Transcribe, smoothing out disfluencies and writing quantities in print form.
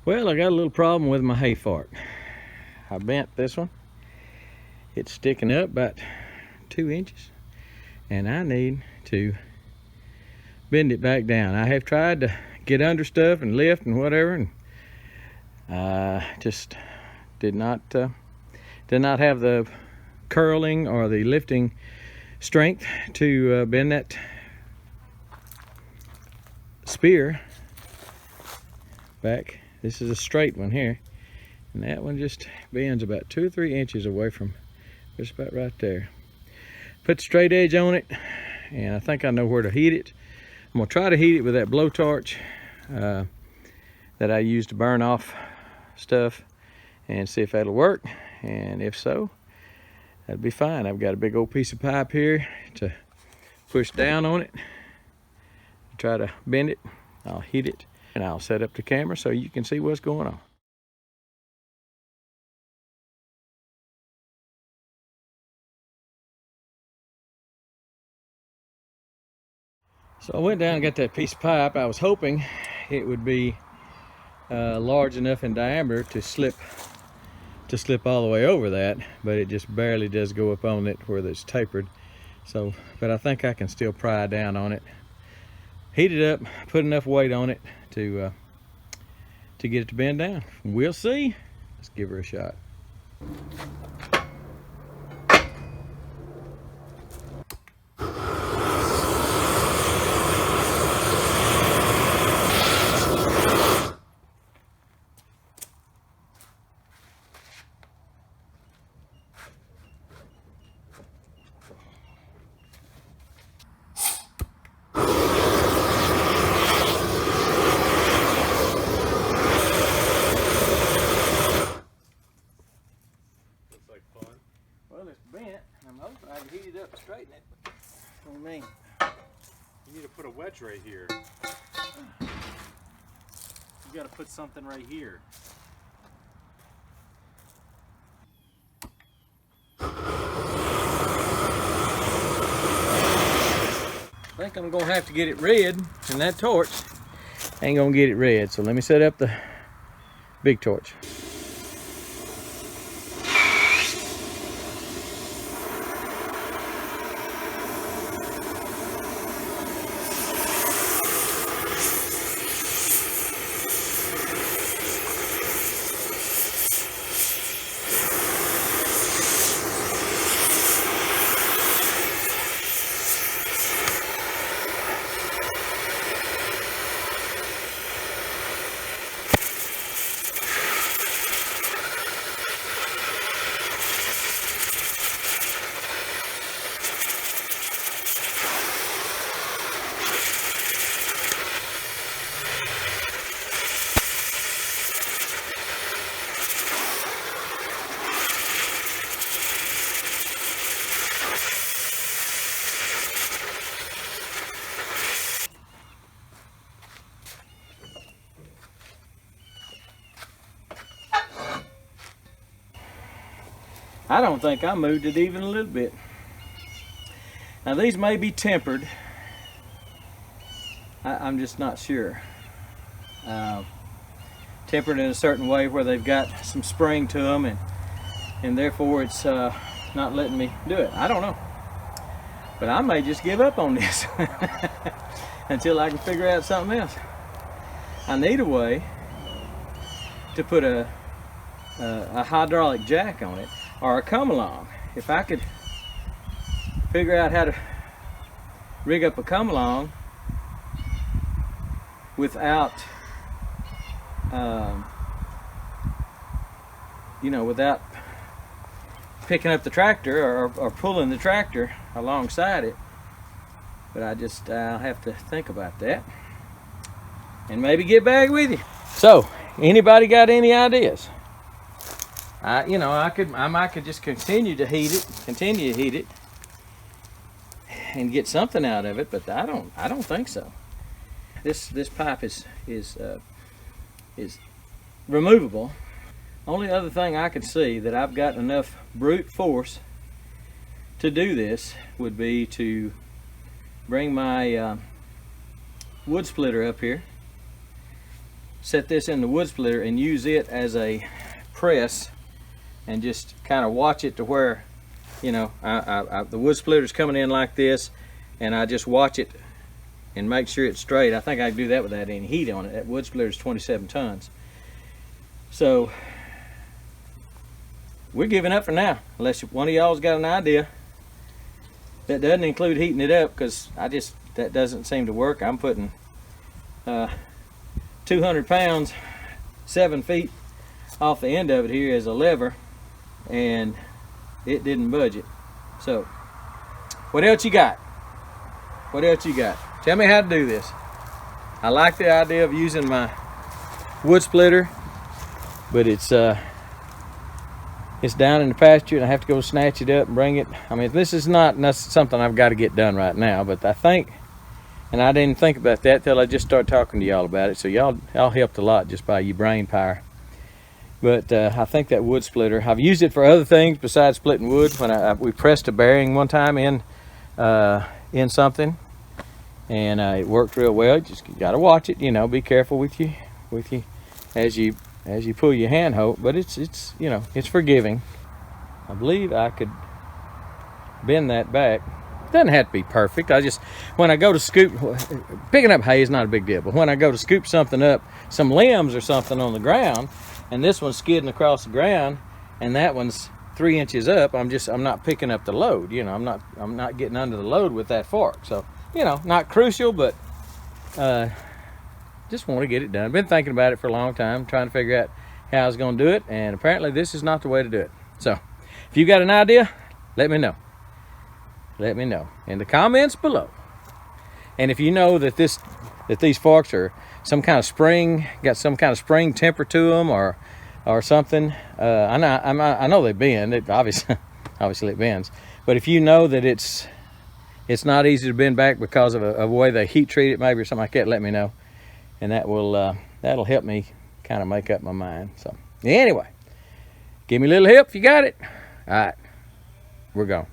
Well, I got a little problem with my hay fork. I bent this one. It's sticking up about 2 inches, and I need to bend it back down. I have tried to get under stuff and lift and whatever, and just did not have the curling or the lifting strength to bend that spear back. This is a straight one here, and that one just bends about 2 or 3 inches away from just about right there. Put the straight edge on it, and I think I know where to heat it. I'm gonna try to heat it with that blowtorch that I use to burn off stuff, and see if that'll work. And if so, that'd be fine. I've got a big old piece of pipe here to push down on it, try to bend it. I'll heat it, and I'll set up the camera so you can see what's going on. So I went down and got that piece of pipe. I was hoping it would be large enough in diameter to slip all the way over that, but it just barely does go up on it where it's tapered. So, but I think I can still pry down on it, heat it up, put enough weight on it to get it to bend down. We'll see. Let's give her a shot. Well, it's bent. I'm hoping I can heat it up and straighten it. What do you mean? You need to put a wedge right here. You got to put something right here. I think I'm gonna have to get it red, and that torch ain't gonna get it red. So let me set up the big torch. I don't think I moved it even a little bit. Now these may be tempered. I'm just not sure. Tempered in a certain way where they've got some spring to them, and therefore it's not letting me do it. I don't know. But I may just give up on this until I can figure out something else. I need a way to put a hydraulic jack on it, or a come along. If I could figure out how to rig up a come along without without picking up the tractor or pulling the tractor alongside it. But I'll have to think about that and maybe get back with you. So anybody got any ideas? I might just continue to heat it and get something out of it, but I don't think so. This pipe is removable. Only other thing I could see that I've got enough brute force to do this would be to bring my wood splitter up here set this in the wood splitter and use it as a press, and just kind of watch it to where, you know, the wood splitter's coming in like this, and I just watch it and make sure it's straight. I think I can do that without any heat on it. That wood splitter is 27 tons. So we're giving up for now, unless one of y'all's got an idea. That doesn't include heating it up, because that doesn't seem to work. I'm putting 200 pounds 7 feet off the end of it here as a lever, and it didn't budge it. So what else you got? What else you got? Tell me how to do this. I like the idea of using my wood splitter, but it's down in the pasture and I have to go snatch it up and bring it. I mean, this is not something I've got to get done right now, but I think, and I didn't think about that till I just started talking to y'all about it, so y'all helped a lot just by your brain power. But I think that wood splitter, I've used it for other things besides splitting wood. When we pressed a bearing one time in something, and it worked real well. Just you gotta watch it, you know, be careful with you as you pull your hand hold, but it's you know, it's forgiving. I believe I could bend that back. It doesn't have to be perfect. When I go to scoop, picking up hay is not a big deal, but when I go to scoop something up, some limbs or something on the ground, and this one's skidding across the ground, and that one's 3 inches up, I'm not picking up the load. You know, I'm not getting under the load with that fork. So, you know, not crucial, but just want to get it done. I've been thinking about it for a long time, trying to figure out how I was going to do it, and apparently this is not the way to do it. So if you got an idea, let me know. Let me know in the comments below. And if you know that these forks are some kind of spring, got some kind of spring temper to them, or something, I know they bend. It obviously it bends. But if you know that it's not easy to bend back because of a way they heat treat it, maybe, or something like that, let me know, and that'll help me kind of make up my mind. So anyway, give me a little help if you got it. All right, we're gone.